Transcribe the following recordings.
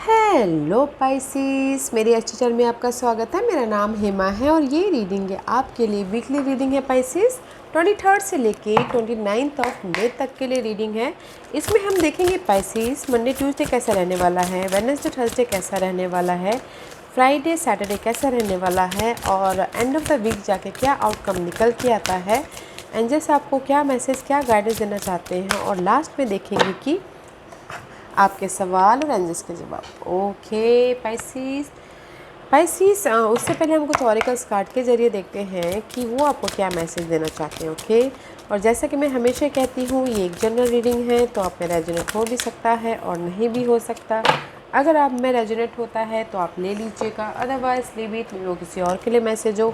Hello Pisces, मेरी अच्छी channel में आपका स्वागत है। मेरा नाम हेमा है और ये रीडिंग है आपके लिए वीकली रीडिंग है पाइसिस। 23 से लेके 29 ऑफ मई तक के लिए रीडिंग है। इसमें हम देखेंगे पाइसिस मंडे ट्यूसडे कैसा रहने वाला है, वेडनेसडे थर्सडे कैसा रहने वाला है, फ्राइडे सैटरडे कैसा रहने वाला है और एंड ऑफ द वीक जाके क्या आउटकम निकल के आता है, एंजल्स आपको क्या मैसेज क्या गाइडेंस देना चाहते हैं और लास्ट में देखेंगे कि आपके सवाल और एंजल्स के जवाब। ओके पाइसिस उससे पहले हम कुछ ऑरिकल्स कार्ड के ज़रिए देखते हैं कि वो आपको क्या मैसेज देना चाहते हैं। ओके, और जैसा कि मैं हमेशा कहती हूँ, ये एक जनरल रीडिंग है तो आप में रेजोनेट हो भी सकता है और नहीं भी हो सकता। अगर आप में रेजोनेट होता है तो आप ले लीजिएगा, अदरवाइज लीव इट, वो किसी और के लिए मैसेज हो।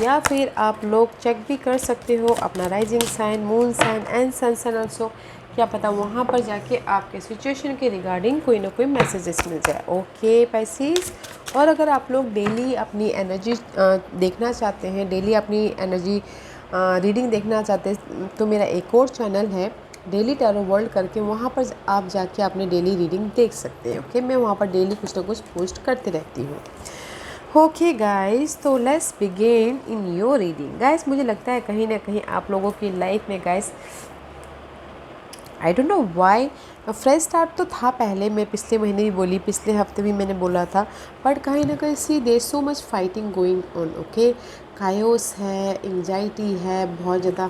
या फिर आप लोग चेक भी कर सकते हो अपना rising sign, moon sign and sun sign also, क्या पता वहाँ पर जाके आपके सिचुएशन के रिगार्डिंग कोई ना कोई मैसेजेस मिल जाए। ओके पाइसिस, और अगर आप लोग डेली अपनी एनर्जी देखना चाहते हैं, डेली अपनी एनर्जी रीडिंग देखना चाहते हैं, तो मेरा एक और चैनल है डेली टैरो वर्ल्ड करके, वहाँ पर आप जाके अपनी डेली रीडिंग देख सकते हैं। ओके, मैं वहाँ पर डेली कुछ ना कुछ पोस्ट करती रहती हूँ। ओके गाइस, तो let's begin in your reading. Guys, मुझे लगता है कहीं ना कहीं आप लोगों की लाइफ में guys, I don't know why, fresh start तो था पहले, मैं पिछले महीने भी बोली, पिछले हफ्ते भी मैंने बोला था, बट कहीं ना कहीं see there so much fighting going on. Okay, chaos है, एंजाइटी है, बहुत ज़्यादा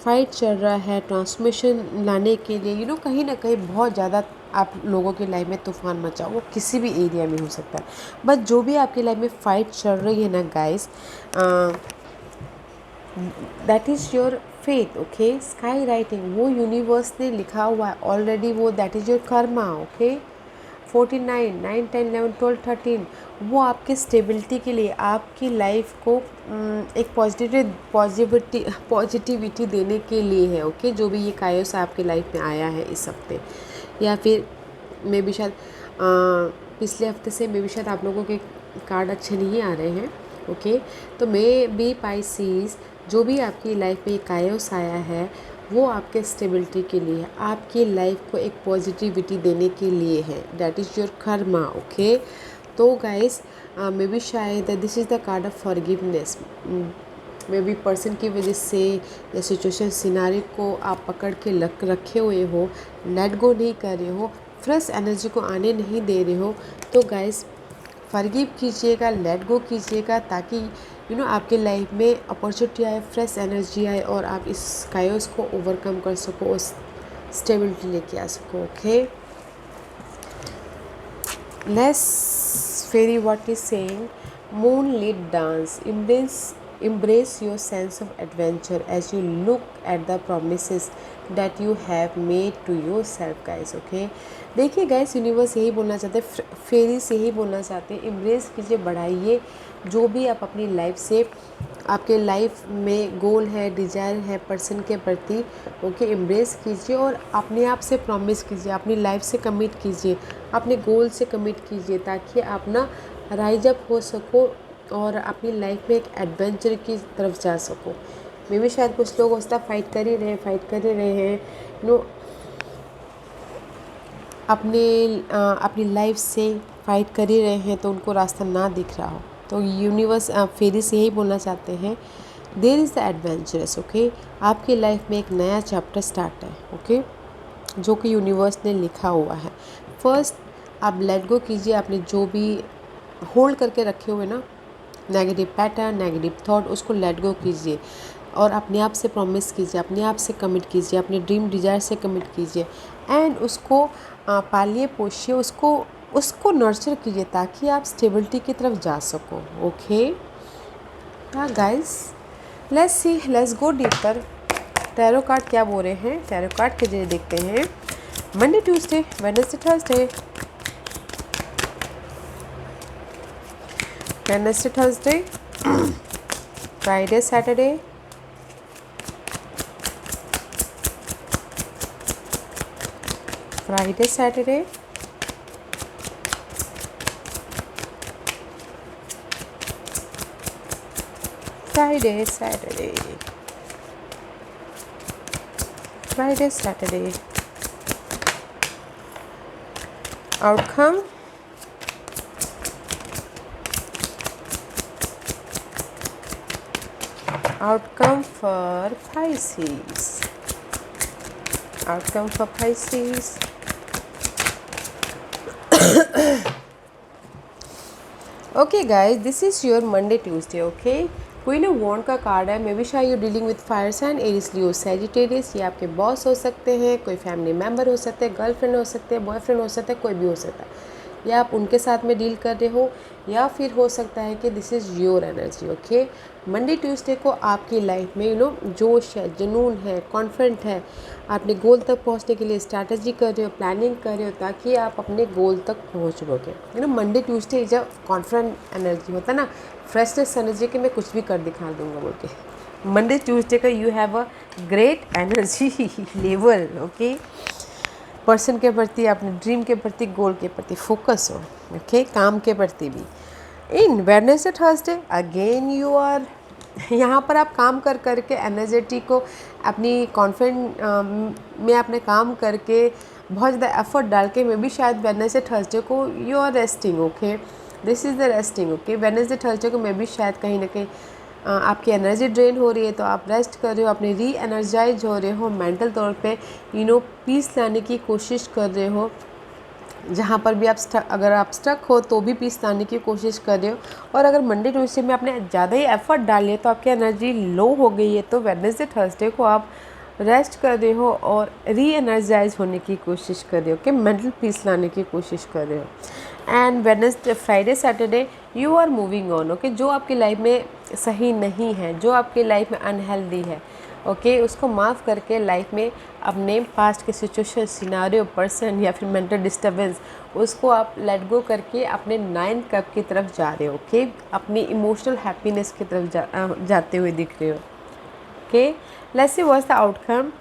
फाइट चल रहा है ट्रांसफॉर्मेशन लाने के लिए। कहीं ना कहीं बहुत ज़्यादा आप लोगों की लाइफ में तूफान मचा, वो किसी भी एरिया में हो सकता है, बट जो भी आपकी लाइफ में फ़ाइट चल रही है ना guys, that is your faith. Okay, sky writing वो यूनिवर्स ने लिखा हुआ है ऑलरेडी, वो that is your Karma. Okay, 49 9 10 11 12 13 वो आपके स्टेबिलिटी के लिए, आपकी लाइफ को एक पॉजिटिविटी देने के लिए है। ओके, जो भी ये कायोस आपकी लाइफ में आया है इस हफ्ते, या फिर मे भी शायद पिछले हफ्ते से मे भी शायद आप लोगों के कार्ड अच्छे नहीं आ रहे हैं। ओके, तो मे बी पाइसिस, जो भी आपकी लाइफ में ये कायोस आया है वो आपके स्टेबिलिटी के लिए है, आपकी लाइफ को एक पॉजिटिविटी देने के लिए है, that is your Karma. Okay, तो गाइस मे बी शायद this is the card of forgiveness. May be person की वजह से या सिचुएशन सिनारी को आप पकड़ के रखे हुए हो, लेट गो नहीं कर रहे हो, फ्रेश एनर्जी को आने नहीं दे रहे हो, तो गाइस फॉरगिव कीजिएगा, लेट गो कीजिएगा, ताकि आपके लाइफ में अपॉर्चुनिटी आए, फ्रेश एनर्जी आए और आप इस कायोस को ओवरकम कर सको और स्टेबिलिटी लेके आ सको। Okay, let's fairy what is saying, moonlit dance, embrace your sense of adventure as you look at the promises that you have made to yourself guys. Okay, देखिए गाइस, यूनिवर्स यही बोलना चाहते हैं, फेरीज यही बोलना चाहते हैं, इम्ब्रेस कीजिए, बढ़ाइए जो भी आप अपनी लाइफ से, आपके लाइफ में गोल है, डिज़ायर है पर्सन के प्रति। ओके, इम्ब्रेस कीजिए और अपने आप से प्रॉमिस कीजिए, अपनी लाइफ से कमिट कीजिए, अपने गोल से कमिट कीजिए, ताकि आप ना राइज अप हो सको और अपनी लाइफ में एक एडवेंचर की तरफ जा सको। मे भी शायद कुछ लोग उसका फाइट कर ही रहे हैं अपनी लाइफ से फाइट कर ही रहे हैं, तो उनको रास्ता ना दिख रहा हो, तो यूनिवर्स फेरी से यही बोलना चाहते हैं, there is the adventurous. Okay, आपकी लाइफ में एक नया चैप्टर स्टार्ट है। ओके, जो कि यूनिवर्स ने लिखा हुआ है। फर्स्ट आप लेट गो कीजिए, आपने जो भी होल्ड करके रखे हुए ना नेगेटिव पैटर्न, नेगेटिव थॉट, उसको लेट गो कीजिए और अपने आप से प्रॉमिस कीजिए, अपने आप से कमिट कीजिए, अपने ड्रीम डिज़ायर से कमिट कीजिए एंड उसको पालिए पोषिए, उसको नर्चर कीजिए, ताकि आप स्टेबिलिटी की तरफ जा सको। ओके हाँ guys, let's go deeper. Tarot card क्या बोल रहे हैं, टैरो कार्ड के जरिए देखते हैं। Monday Tuesday Wednesday Thursday, Wednesday Thursday, Friday Saturday, Friday Saturday, Friday Saturday, Friday Saturday. Outcome, outcome for Pisces, outcome for Pisces. Okay guys, this is your Monday Tuesday. Okay, queen of wand का card है। Maybe शायद you dealing with fire sign, Aries, Leo, Sagittarius. ये आपके boss हो सकते हैं, कोई family member हो सकते हैं, गर्लफ्रेंड हो सकते हैं, बॉयफ्रेंड हो सकता है, कोई भी हो सकता है, या आप उनके साथ में डील कर रहे हो, या फिर हो सकता है कि this is your energy. Okay, Monday Tuesday को आपकी लाइफ में जोश है, जुनून है, कॉन्फिडेंट है, आपने गोल तक पहुंचने के लिए स्ट्रैटेजी कर रहे हो, प्लानिंग कर रहे हो, ताकि आप अपने गोल तक पहुंच लोगे। Monday Tuesday is a confident energy होता है ना, फ्रेशनेस एनर्जी कि मैं कुछ भी कर दिखा दूंगा बोल के। मंडे ट्यूसडे का you have a great energy level. Okay, person के प्रति, अपने ड्रीम के प्रति, गोल के प्रति फोकस हो। ओके, काम के प्रति भी। In Wednesday Thursday again you are यहाँ पर आप काम कर करके एनर्जेटी को अपनी कॉन्फिडेंट में अपने काम करके बहुत ज़्यादा एफर्ट डाल के, मे बी शायद वेडनेसडे थर्सडे को you are resting. Okay, this is the resting. Okay, Wednesday Thursday को मे बी शायद कहीं ना कहीं आपकी एनर्जी ड्रेन हो रही है, तो आप रेस्ट कर रहे हो, अपने री एनर्जाइज हो रहे हो, मेंटल तौर पे पीस लाने की कोशिश कर रहे हो। जहाँ पर भी आप अगर आप स्टक हो तो भी पीस लाने की कोशिश कर रहे हो। और अगर मंडे ट्यूसडे में आपने ज़्यादा ही एफर्ट डाली है, तो आपकी एनर्जी लो हो गई है, तो वेडनेसडे थर्सडे को आप रेस्ट कर रहे हो और री एनर्जाइज होने की कोशिश कर रहे हो, कि मेंटल पीस लाने की कोशिश कर रहे हो। And Wednesday Friday Saturday you are moving on. Okay, जो आपकी लाइफ में सही नहीं है, जो आपकी लाइफ में अनहेल्दी है, ओके, उसको माफ़ करके लाइफ में अपने पास्ट के सिचुएशन, सिनारियो, पर्सन या फिर मेंटल डिस्टर्बेंस, उसको आप लेट गो करके अपने 9th कप की तरफ जा रहे हो। ओके, अपनी इमोशनल हैप्पीनेस की तरफ जाते हुए दिख रहे हो। Okay, let's see what's the outcome.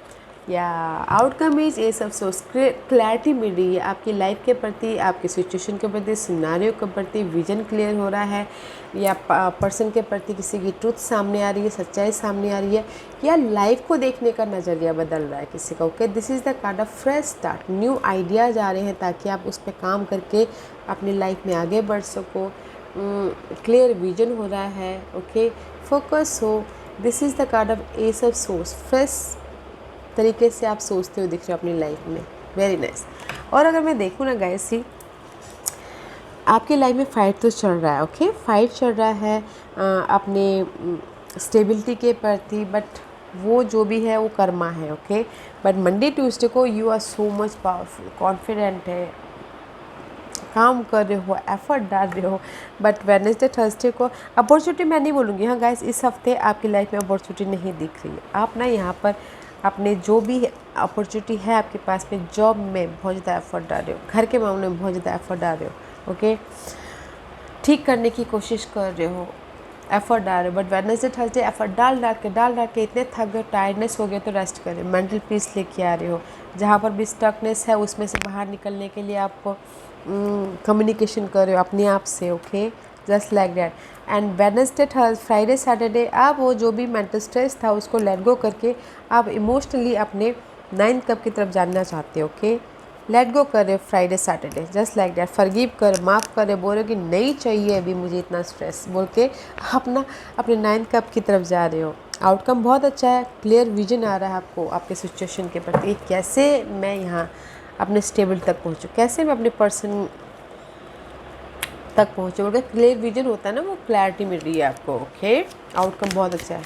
या आउटकम इज ये सब सोच क्लैरिटी मिल रही है आपकी लाइफ के प्रति, आपके सिचुएशन के प्रति, सिनारियो के प्रति, विजन क्लियर हो रहा है, या पर्सन के प्रति किसी की ट्रुथ सामने आ रही है, सच्चाई सामने आ रही है, या लाइफ को देखने का नज़रिया बदल रहा है किसी का। Okay, this is the card of fresh start. New ideas आ रहे हैं ताकि आप उस पर काम करके अपनी लाइफ में आगे बढ़ सको। क्लियर विजन हो रहा है। ओके, फोकस हो। This is the card of S of source. Fresh तरीके से आप सोचते हो दिख रहे हो अपनी लाइफ में। Very nice. और अगर मैं देखूँ ना गाइस, सी आपकी लाइफ में फाइट तो चल रहा है। ओके, फाइट चल रहा है अपने स्टेबिलिटी के प्रति, बट वो जो भी है वो कर्मा है। ओके, बट मंडे ट्यूसडे को you are so much powerful, confident है, काम कर रहे हो, एफर्ट डाल रहे हो। बट वेडनेसडे थर्सडे को अपॉर्चुनिटी मैं नहीं बोलूँगी। हाँ गाइस, इस हफ्ते आपकी लाइफ में अपॉर्चुनिटी नहीं दिख रही है। आप ना यहाँ पर अपने जो भी अपॉर्चुनिटी है आपके पास में, जॉब में बहुत ज़्यादा एफर्ट डाल रहे हो, घर के मामले में बहुत ज़्यादा एफर्ट डाल रहे हो। ओके, ठीक करने की कोशिश कर रहे हो, एफर्ट डाल रहे हो। बट वेडनेसडे थर्सडे एफर्ट डाल के इतने थक गए, टायर्डनेस हो गए, तो रेस्ट करें, मेंटल पीस लेके आ रहे हो। जहाँ पर भी स्टकनेस है उसमें से बाहर निकलने के लिए आप कम्युनिकेशन कर रहे हो अपने आप से। Okay, just like that. And Wednesday Friday Saturday आप वो जो भी मेंटल स्ट्रेस था उसको लेट गो करके आप इमोशनली अपने 9th कप की तरफ जानना चाहते हो। ओके, लेट गो कर रहे हो Friday Saturday, just like that. Forgive कर, माफ़ कर रहे, बोल रहे हो कि नहीं चाहिए अभी मुझे इतना स्ट्रेस, बोल के आप ना अपने 9th कप की तरफ जा रहे हो। आउटकम बहुत अच्छा है, क्लियर विजन आ रहा है आपको आपके सिचुएशन के प्रति, कैसे मैं यहाँ अपने स्टेबल तक पहुँचूँ, कैसे मैं अपने पर्सन तक पहुँचूँ। बोल के क्लियर विजन होता है ना, वो क्लैरिटी मिल रही है आपको। ओके, आउटकम बहुत अच्छा है।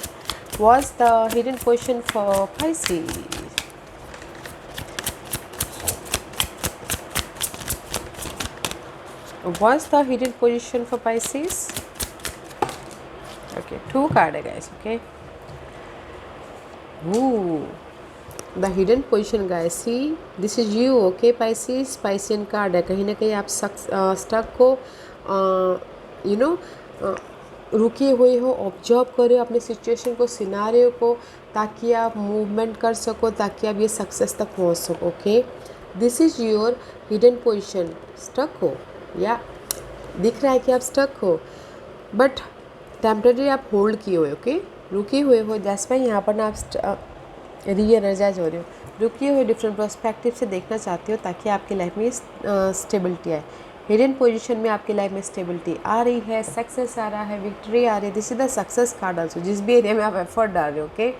What's the hidden question for Pisces? What's the hidden position for Pisces? Okay, 2 card है guys. Okay. Ooh, the hidden position guys. See, this is you. Okay, Pisces. Piscean card है। कहीं ना कहीं आप stuck हो, रुके हुए हो, ऑब्जर्व कर रहे हो अपने सिचुएशन को, सिनारियो को, ताकि आप मूवमेंट कर सको, ताकि आप ये सक्सेस तक पहुँच सको। Okay, this is your hidden position. Stuck हो या दिख रहा है कि आप स्टक हो, बट टेम्परेरी आप होल्ड किए हुए। ओके, रुके हुए हो, दैट्स व्हाई यहाँ पर ना आप री एनर्जाइज हो रहे हो। रुके हुए डिफरेंट पर्सपेक्टिव से देखना चाहते हो ताकि आपकी लाइफ में स्टेबिलिटी आए। हिडन पोजीशन में आपकी लाइफ में स्टेबिलिटी आ रही है, सक्सेस आ रहा है, विक्ट्री आ रही है। This is the success card also, जिस भी एरिया में आप एफर्ट डाल रहे हो। ओके,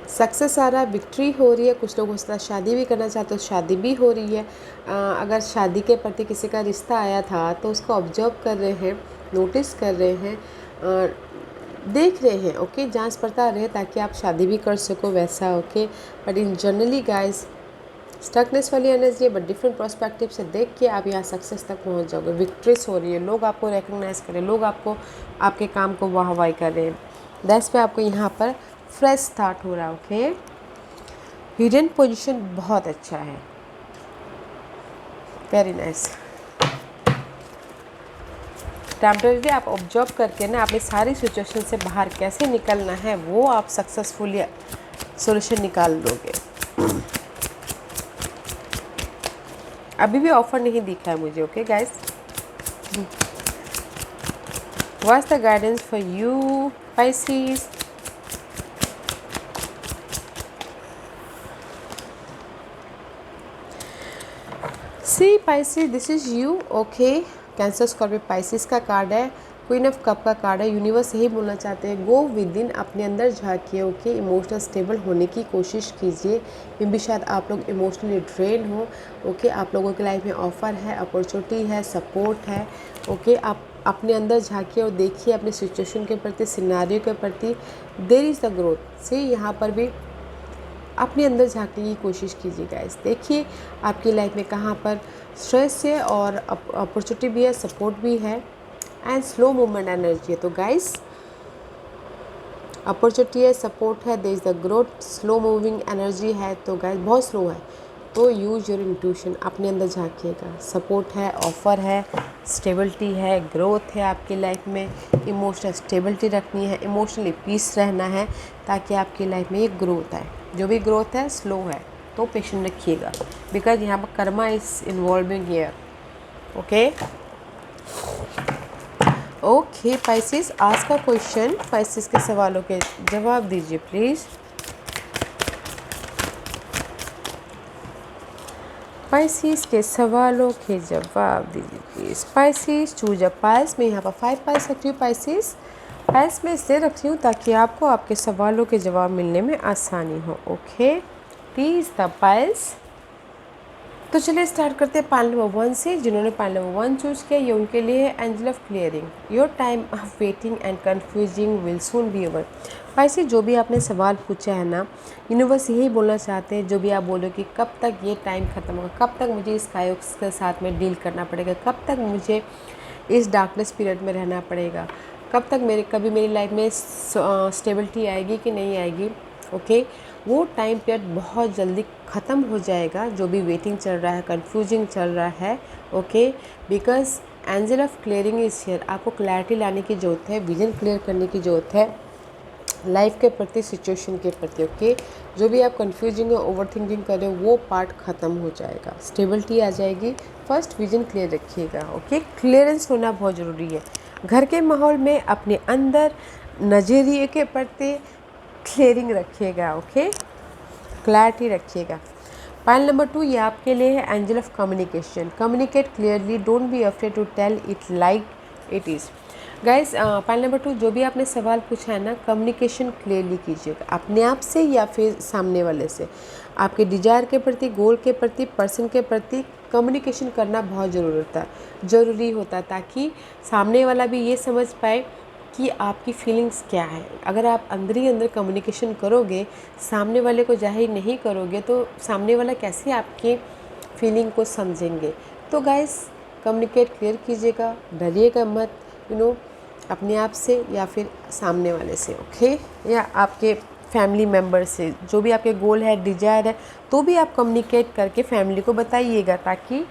सक्सेस आ रहा है, विक्ट्री हो रही है। कुछ लोगों के साथ शादी भी करना चाहते हो, शादी भी हो रही है। अगर शादी के प्रति किसी का रिश्ता आया था तो उसको ऑब्जर्व कर रहे हैं, नोटिस कर रहे हैं, देख रहे हैं। ओके, जांच पड़ताल रहे ताकि आप शादी भी कर सको वैसा। Okay, but in generally guys stuckness वाली एनर्जी है, बट डिफरेंट पर्सपेक्टिव से देख के आप यहाँ सक्सेस तक पहुँच जाओगे। विक्ट्रीज हो रही है, लोग आपको रिकग्नाइज करें, लोग आपको आपके काम को वाहवाही कर रहे हैं। दैट्स पे आपको यहाँ पर फ्रेश स्टार्ट हो रहा है। ओके, हिडन पोजीशन बहुत अच्छा है, वेरी नाइस। टेम्परेरी आप ऑब्जर्व करके ना अपनी सारी सिचुएशन से बाहर कैसे निकलना है वो आप सक्सेसफुली सॉल्यूशन निकाल लोगे। अभी भी ऑफर नहीं दिखा है मुझे। Okay guys, what's the guidance for you Pisces? See Pisces, this is you. Okay, Cancer Scorpio Pisces का कार्ड है, क्वीन ऑफ कप का कार्ड है। यूनिवर्स यही बोलना चाहते हैं, गो विद इन, अपने अंदर झांकिए। ओके, इमोशनल स्टेबल होने की कोशिश कीजिए। मे भी शायद आप लोग इमोशनली ड्रेन हो। ओके, आप लोगों की लाइफ में ऑफर है, अपॉर्चुनिटी है, सपोर्ट है। ओके, आप अपने अंदर झांकिए और देखिए अपने सिचुएशन के प्रति, सिनेरियो के प्रति। There is the growth. से यहाँ पर भी अपने अंदर झांकने की कोशिश कीजिए गाइस। देखिए आपकी लाइफ में कहाँ पर स्ट्रेस है और अपॉर्चुनिटी भी है, सपोर्ट भी है एंड स्लो मूवमेंट एनर्जी है। तो गाइस अपॉर्चुनिटी है, सपोर्ट है, there is the growth, slow moving energy है। तो गाइस बहुत स्लो है, तो यूज योर इंट्यूशन, अपने अंदर झांकिएगा। सपोर्ट है, ऑफर है, स्टेबिलिटी है, ग्रोथ है आपकी लाइफ में। इमोशनल स्टेबिलिटी रखनी है, इमोशनली पीस रहना है ताकि आपकी लाइफ में ये ग्रोथ आए। जो भी ग्रोथ है स्लो है, तो पेशेंट रखिएगा, बिकॉज यहाँ पर Karma is involving here. Okay okay Pisces, आज का क्वेश्चन, पाइसेस के सवालों के जवाब दीजिए प्लीज़। पाइसेस के सवालों के जवाब दीजिए please. Pisces choose a price, मैं यहाँ पर 5 पाइस रखती हूँ। पाइसेस पाइस में इसलिए रखती हूँ ताकि आपको आपके सवालों के जवाब मिलने में आसानी हो। Okay, please the price. तो चलिए स्टार्ट करते हैं पाइल नंबर 1 से। जिन्होंने पाइल नंबर 1 चूज़ किया ये उनके लिए है angel of clearing. Your time of waiting and confusing will soon be over. Pisces, जो भी आपने सवाल पूछा है ना, यूनिवर्स यही बोलना चाहते हैं, जो भी आप बोलो कि कब तक ये टाइम ख़त्म होगा, कब तक मुझे इस कायोक्स के साथ में डील करना पड़ेगा, कब तक मुझे इस डार्कनेस पीरियड में रहना पड़ेगा, कब तक कभी मेरी लाइफ में स्टेबिलिटी आएगी कि नहीं आएगी। ओके, वो टाइम पीरियड बहुत जल्दी ख़त्म हो जाएगा। जो भी वेटिंग चल रहा है, कंफ्यूजिंग चल रहा है। Okay, because angel of clearing is here. आपको क्लैरिटी लाने की ज़रूरत है, विजन क्लियर करने की ज़रूरत है लाइफ के प्रति, सिचुएशन के प्रति। ओके, जो भी आप कंफ्यूजिंग और ओवर थिंकिंग कर रहे हो वो पार्ट ख़त्म हो जाएगा, स्टेबिलिटी आ जाएगी। फर्स्ट विजन क्लियर रखिएगा। ओके, क्लियरेंस होना बहुत ज़रूरी है। घर के माहौल में अपने अंदर नज़रिए के प्रति क्लियरिंग रखिएगा। ओके, क्लैरिटी रखिएगा। पाइल नंबर 2 ये आपके लिए है angel of communication. Communicate clearly, don't be afraid to tell it like it is. Guys, pile number 2 जो भी आपने सवाल पूछा है ना, कम्युनिकेशन क्लियरली कीजिएगा, अपने आप से या फिर सामने वाले से। आपके डिजायर के प्रति, गोल के प्रति, पर्सन के प्रति कम्युनिकेशन करना बहुत ज़रूरी होता है ताकि सामने वाला भी ये समझ पाए कि आपकी फीलिंग्स क्या है। अगर आप अंदर ही अंदर कम्युनिकेशन करोगे, सामने वाले को जाहिर नहीं करोगे, तो सामने वाला कैसे आपकी फीलिंग को समझेंगे। तो गाइस कम्युनिकेट क्लियर कीजिएगा, डरिएगा मत, अपने आप से या फिर सामने वाले से। ओके, या आपके फैमिली मेम्बर से, जो भी आपके गोल है, डिजायर है, तो भी आप कम्युनिकेट करके फैमिली को बताइएगा ताकि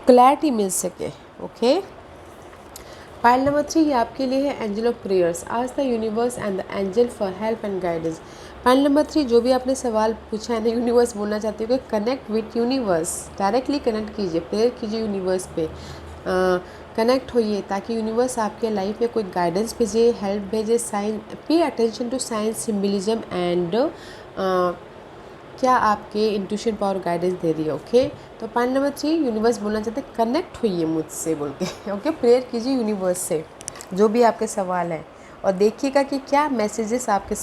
क्लैरिटी मिल सके। ओके, पाइल नंबर 3 ये आपके लिए है angel of prayers. Ask the universe and the angel for help and guidance. Pile number 3 जो भी आपने सवाल पूछा है ना, यूनिवर्स बोलना चाहते हो कि connect with universe, directly connect कीजिए, प्रेयर कीजिए यूनिवर्स पे। कनेक्ट होइए ताकि यूनिवर्स आपके लाइफ में कोई गाइडेंस भेजे, हेल्प भेजे, sign. Pay attention to signs, symbolism and क्या आपके इंट्यूशन पावर गाइडेंस दे रही है। ओके, तो पॉइंट नंबर 3, यूनिवर्स बोलना चाहते हैं कनेक्ट होइए मुझसे बोल के। ओके, प्रेयर कीजिए यूनिवर्स से जो भी आपके सवाल हैं, और देखिएगा कि क्या मैसेजेस आपके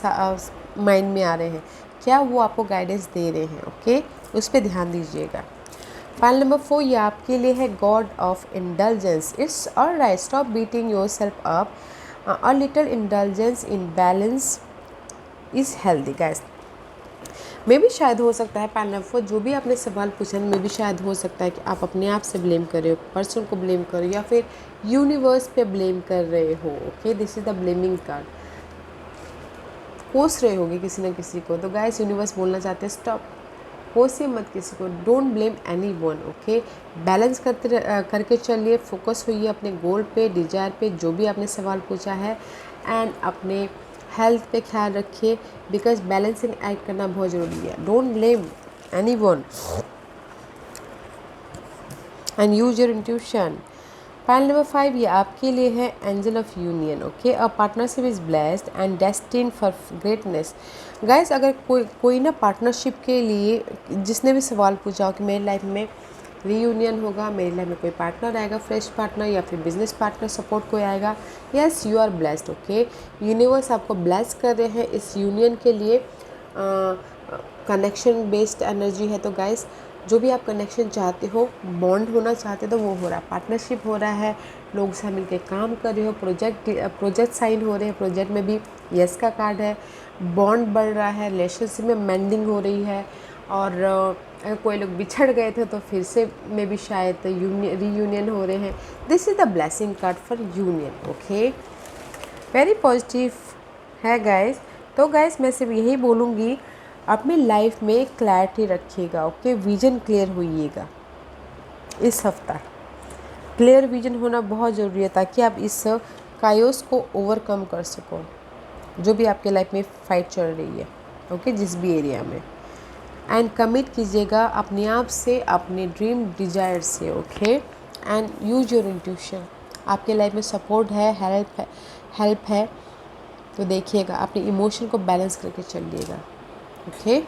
माइंड में आ रहे हैं, क्या वो आपको गाइडेंस दे रहे हैं। ओके, उस पर ध्यान दीजिएगा। फाइल नंबर 4, ये आपके लिए है god of indulgence. It's alright, stop beating yourself up, a little indulgence in balance is healthy guys. मे भी शायद हो सकता है फाइल नंबर 4 जो भी आपने सवाल पूछा है, मे भी शायद हो सकता है कि आप अपने आप से ब्लेम कर रहे हो, पर्सन को ब्लेम कर रहे हो, या फिर यूनिवर्स पे ब्लेम कर रहे हो। Okay, this is the blaming card. कोस रहे होगे किसी न किसी को, तो गाइस यूनिवर्स बोलना चाहते हैं स्टॉप, कोसिए मत किसी को, don't blame any one. Okay, balance करके चलिए, फोकस होइए अपने गोल पे, डिजायर पे, जो भी आपने सवाल पूछा है, एंड अपने हेल्थ पे ख्याल रखिए, बिकॉज बैलेंसिंग एक्ट करना बहुत ज़रूरी है। Don't blame any one and use your intuition. Point number 5, ये आपके लिए है angel of union. Okay, a partnership is blessed and destined for greatness. Guys, अगर कोई ना पार्टनरशिप के लिए जिसने भी सवाल पूछा हो कि मेरी लाइफ में रीयूनियन होगा, मेरी लाइफ में कोई पार्टनर आएगा, फ्रेश पार्टनर या फिर बिजनेस पार्टनर सपोर्ट कोई आएगा, yes you are blessed. Okay, universe आपको ब्लेस कर रहे हैं इस यूनियन के लिए। कनेक्शन बेस्ड एनर्जी है, तो गाइस जो भी आप कनेक्शन चाहते हो, बॉन्ड होना चाहते हो, तो वो हो रहा है, पार्टनरशिप हो रहा है, लोग से मिलकर काम कर रहे हो, प्रोजेक्ट साइन हो रहे हैं, प्रोजेक्ट में भी यस का कार्ड है, बॉन्ड बढ़ रहा है, रिलेशनशिप में मेंडिंग हो रही है, और अगर कोई लोग बिछड़ गए थे तो फिर से में भी शायद रीयूनियन हो रहे हैं। This is the blessing card for union. Okay, very positive है गाइस। तो गाइस मैं सिर्फ यही बोलूँगी, अपनी लाइफ में क्लैरिटी रखिएगा। ओके, विजन क्लियर होइएगा। इस हफ्ता क्लियर विजन होना बहुत ज़रूरी है ताकि आप इस कायोस को ओवरकम कर सको, जो भी आपके लाइफ में फाइट चल रही है। ओके, जिस भी एरिया में, एंड कमिट कीजिएगा अपने आप से, अपने ड्रीम डिजायर से। Okay, and use your intuition. आपके लाइफ में सपोर्ट है, हेल्प है, तो देखिएगा अपने इमोशन को बैलेंस करके चलिएगा। ओके,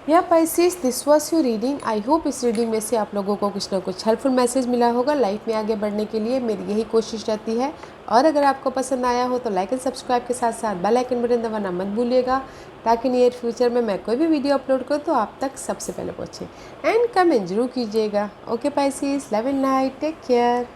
या Pisces, this was your reading. I hope इस रीडिंग में से आप लोगों को कुछ ना कुछ हेल्पफुल मैसेज मिला होगा लाइफ में आगे बढ़ने के लिए। मेरी यही कोशिश रहती है, और अगर आपको पसंद आया हो तो लाइक एंड सब्सक्राइब के साथ साथ बेल आइकन बटन दबाना मत भूलिएगा, ताकि नियर फ्यूचर में मैं कोई भी वीडियो अपलोड करूँ तो आप तक सबसे पहले पहुँचे। एंड कमेंट जरूर कीजिएगा। Okay Pisces, love and light, take care.